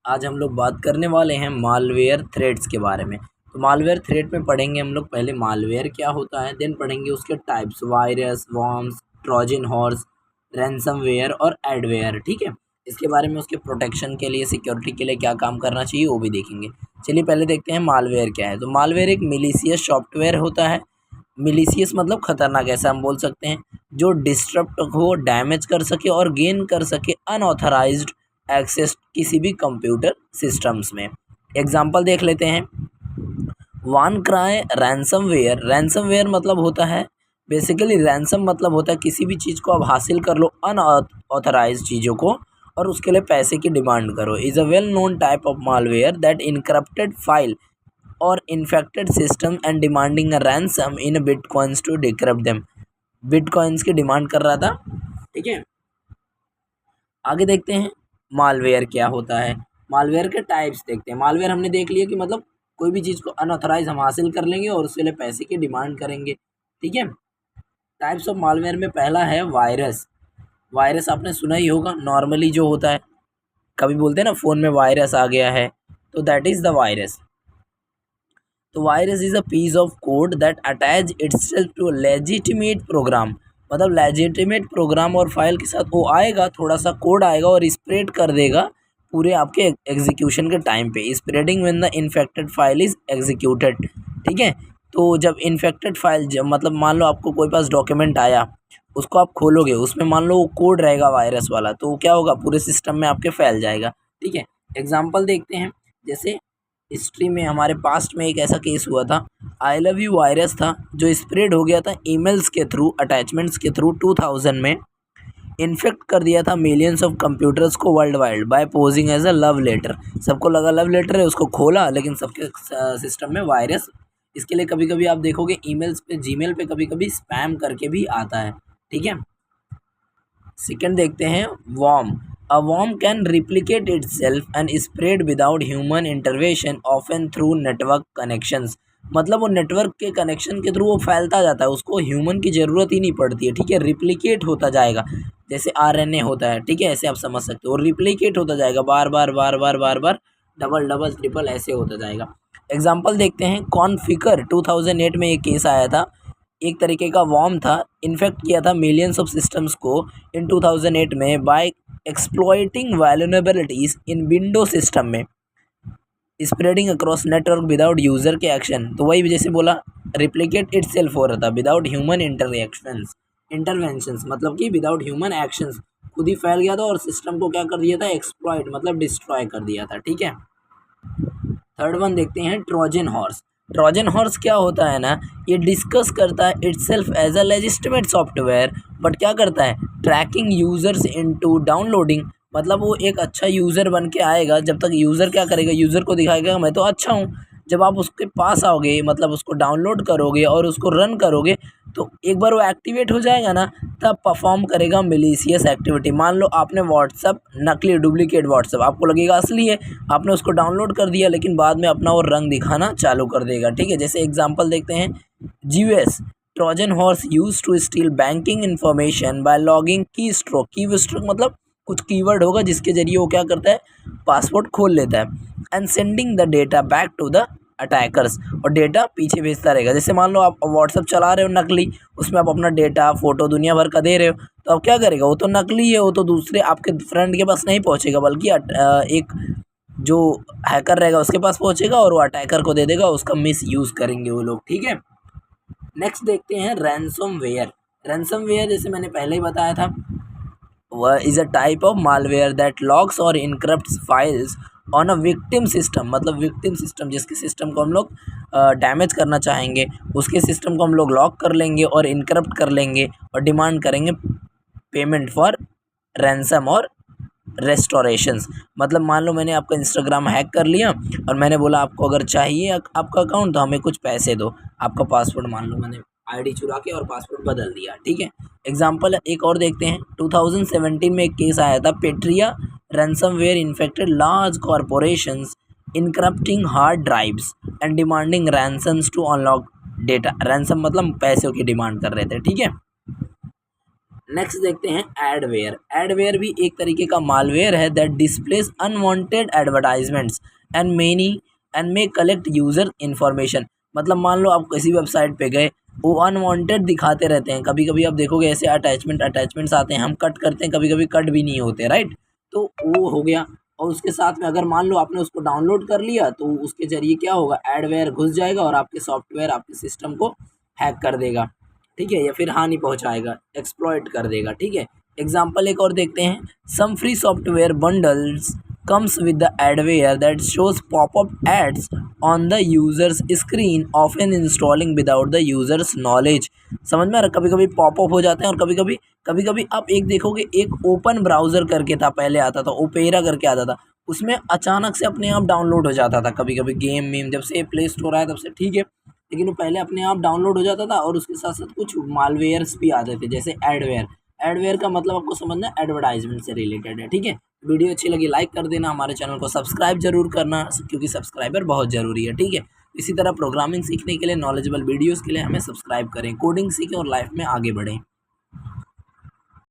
आज हम लोग बात करने वाले हैं मालवेयर थ्रेड्स के बारे में। तो मालवेयर थ्रेड में पढ़ेंगे हम लोग पहले मालवेयर क्या होता है, देन पढ़ेंगे उसके types virus, worms, Trojan horse, ransomware और एडवेयर। ठीक है, इसके बारे में उसके प्रोटेक्शन के लिए, सिक्योरिटी के लिए क्या काम करना चाहिए वो भी देखेंगे। चलिए पहले देखते हैं मालवेयर क्या है। तो मालवेयर एक मिलीशियस सॉफ्टवेयर होता है। मिलीशियस मतलब खतरनाक, ऐसा हम बोल सकते हैं, जो डिस्टर्ब हो, डैमेज कर सके और गेन कर सके अनऑथराइज्ड एक्सेस किसी भी कंप्यूटर सिस्टम्स में। एग्जांपल देख लेते हैं। वान क्राई रैंसमवेयर। रैंसमवेयर मतलब होता है बेसिकली, रैंसम मतलब होता है किसी भी चीज़ को आप हासिल कर लो, अनऑथराइज चीज़ों को, और उसके लिए पैसे की डिमांड करो। Is a well known type of malware that encrypted file और infected system and demanding a ransom in bitcoins to decrypt them. Bitcoins की डिमांड कर रहा था। ठीक है, आगे देखते हैं मालवेयर क्या होता है। मालवेयर के टाइप्स देखते हैं। मालवेयर हमने देख लिया कि मतलब कोई भी चीज़ को अनऑथराइज हम हासिल कर लेंगे और उसके लिए पैसे की डिमांड करेंगे। ठीक है, टाइप्स ऑफ मालवेयर में पहला है वायरस। वायरस आपने सुना ही होगा, नॉर्मली जो होता है, कभी बोलते हैं ना फ़ोन में वायरस आ गया है, तो दैट इज़ द वायरस। तो virus is a piece of code that attach itself to legitimate program. मतलब लेजिटिमेट प्रोग्राम और फाइल के साथ वो आएगा, थोड़ा सा कोड आएगा और स्प्रेड कर देगा पूरे आपके एग्जीक्यूशन के टाइम पे। Spreading when the infected file is executed. ठीक है, तो जब इन्फेक्टेड फाइल, जब मतलब मान लो आपको कोई पास डॉक्यूमेंट आया, उसको आप खोलोगे, उसमें मान लो वो कोड रहेगा वायरस वाला, तो क्या होगा, पूरे सिस्टम में आपके फैल जाएगा। ठीक है, एग्जाम्पल देखते हैं। जैसे हिस्ट्री में हमारे पास्ट में एक ऐसा केस हुआ था, आई लव यू वायरस था, जो स्प्रेड हो गया था ईमेल्स के थ्रू, अटैचमेंट्स के थ्रू 2000 में। इन्फेक्ट कर दिया था मिलियंस ऑफ कंप्यूटर्स को world wide by posing as a love letter. सबको लगा लव लेटर है, उसको खोला, लेकिन सबके सिस्टम में वायरस। इसके लिए कभी कभी आप देखोगे ईमेल्स पे, जीमेल पे कभी कभी स्पैम करके भी आता है। ठीक है, सेकंड देखते हैं worm। A worm can replicate itself and spread without human intervention, often through network connections। मतलब वो नेटवर्क के कनेक्शन के थ्रू वो फैलता जाता है, उसको ह्यूमन की ज़रूरत ही नहीं पड़ती है। ठीक है, रिप्लिकेट होता जाएगा, जैसे आरएनए होता है। ठीक है, ऐसे आप समझ सकते हो, रिप्लिकेट होता जाएगा, बार बार बार बार बार बार, डबल डबल ट्रिपल ऐसे होता जाएगा। एग्जाम्पल देखते हैं। कॉन्फिगर 2008 में एक केस आया था, एक तरीके का वॉर्म था, इन्फेक्ट किया था मिलियंस ऑफ सिस्टम्स को इन 2008 में by exploiting vulnerabilities in window system में, spreading across network without user के एक्शन। तो वही जैसे बोला, रिप्लिकेट इटसेल्फ हो रहा था विदाउट ह्यूमन इंटरवेंशंस, मतलब कि विदाउट ह्यूमन एक्शंस, खुद ही फैल गया था और सिस्टम को क्या कर दिया था, एक्सप्लॉइट मतलब डिस्ट्रॉय कर दिया था। ठीक है, थर्ड वन देखते हैं ट्रोजन हॉर्स। ट्रोजन हॉर्स क्या होता है ना, ये डिस्कस करता है itself as a legitimate software, but क्या करता है, ट्रैकिंग यूजर्स इनटू डाउनलोडिंग। मतलब वो एक अच्छा यूज़र बन के आएगा, जब तक यूज़र क्या करेगा, यूज़र को दिखाएगा मैं तो अच्छा हूँ। जब आप उसके पास आओगे, मतलब उसको डाउनलोड करोगे और उसको रन करोगे, तो एक बार वो एक्टिवेट हो जाएगा ना, तब परफॉर्म करेगा मिलीशियस एक्टिविटी। मान लो आपने व्हाट्सअप, नकली डुप्लीकेट व्हाट्सअप, आपको लगेगा असली है, आपने उसको डाउनलोड कर दिया, लेकिन बाद में अपना वो रंग दिखाना चालू कर देगा। ठीक है, जैसे एग्जांपल देखते हैं। Zeus Trojan horse use to steal banking information by logging keystroke. Keystroke मतलब कुछ कीवर्ड होगा जिसके जरिए वो क्या करता है, पासवर्ड खोल लेता है, and sending the data back to the attackers, और डेटा पीछे भेजता रहेगा। जैसे मान लो आप व्हाट्सअप चला रहे हो नकली, उसमें आप अपना डेटा, फोटो दुनिया भर का दे रहे हो, तो अब क्या करेगा, वो तो नकली है, वो तो दूसरे आपके फ्रेंड के पास नहीं पहुंचेगा, बल्कि एक जो हैकर रहेगा उसके पास पहुंचेगा और वो अटैकर को दे देगा, उसका मिस यूज़ करेंगे वो लोग। ठीक है, नेक्स्ट देखते हैं रैंसमवेयर। रैंसमवेयर जैसे मैंने पहले ही बताया था, वह is a type of malware that locks और encrypts files on a victim system. मतलब विक्टिम सिस्टम, जिसके सिस्टम को हम लोग डैमेज करना चाहेंगे, उसके सिस्टम को हम लोग लॉक कर लेंगे और इनक्रप्ट कर लेंगे और डिमांड करेंगे पेमेंट फॉर रैंसम और रेस्टोरेशंस। मतलब मान लो मैंने आपका इंस्टाग्राम हैक कर लिया और मैंने बोला आपको अगर चाहिए आपका अकाउंट, तो हमें कुछ पैसे दो। आपका पासवर्ड, मान लो मैंने आईडी चुरा के और पासवर्ड बदल दिया। ठीक है, एग्जाम्पल एक और देखते हैं। 2017 में एक केस आया था, Petya ransomware infected large corporations, encrypting hard drives and demanding ransoms to unlock data. Ransom मतलब पैसों की डिमांड कर रहे थे। ठीक है, नेक्स्ट देखते हैं एडवेयर। एडवेयर भी एक तरीके का मालवेयर है that displace unwanted advertisements and may collect user information. मतलब मान लो आप किसी वेबसाइट पे गए, वो अनवांटेड दिखाते रहते हैं, कभी कभी आप देखोगे ऐसे अटैचमेंट्स आते हैं, हम कट करते हैं, कभी कभी कट भी नहीं होते, राइट। तो वो हो गया। और उसके साथ में अगर मान लो आपने उसको डाउनलोड कर लिया तो उसके जरिए क्या होगा, एडवेयर घुस जाएगा और आपके सॉफ्टवेयर, आपके सिस्टम को हैक कर देगा, ठीक है, या फिर हानि पहुंचाएगा, एक्सप्लॉइट कर देगा, ठीक है। एग्जाम्पल एक और देखते हैं। Some free software bundles comes with the adware that shows pop-up ads on the user's screen, often installing without the user's knowledge। समझ में आ रहा, कभी कभी पॉपअप हो जाते हैं और कभी कभी आप एक देखोगे, एक ओपन ब्राउज़र करके था पहले, आता था ओपेरा करके आता था, उसमें अचानक से अपने आप डाउनलोड हो जाता था, कभी कभी गेम मीम जब से प्ले स्टोर आया तब से, ठीक है, लेकिन वो पहले अपने आप डाउनलोड हो जाता था और उसके साथ साथ कुछ मालवेयर्स भी आते थे जैसे एडवेयर। एडवेयर का मतलब आपको समझना है एडवर्टाइजमेंट से रिलेटेड है, ठीक है। वीडियो अच्छी लगी लाइक कर देना, हमारे चैनल को सब्सक्राइब जरूर करना क्योंकि सब्सक्राइबर बहुत ज़रूरी है, ठीक है। इसी तरह प्रोग्रामिंग सीखने के लिए, नॉलेजेबल वीडियोस के लिए हमें सब्सक्राइब करें, कोडिंग सीखें और लाइफ में आगे बढ़ें।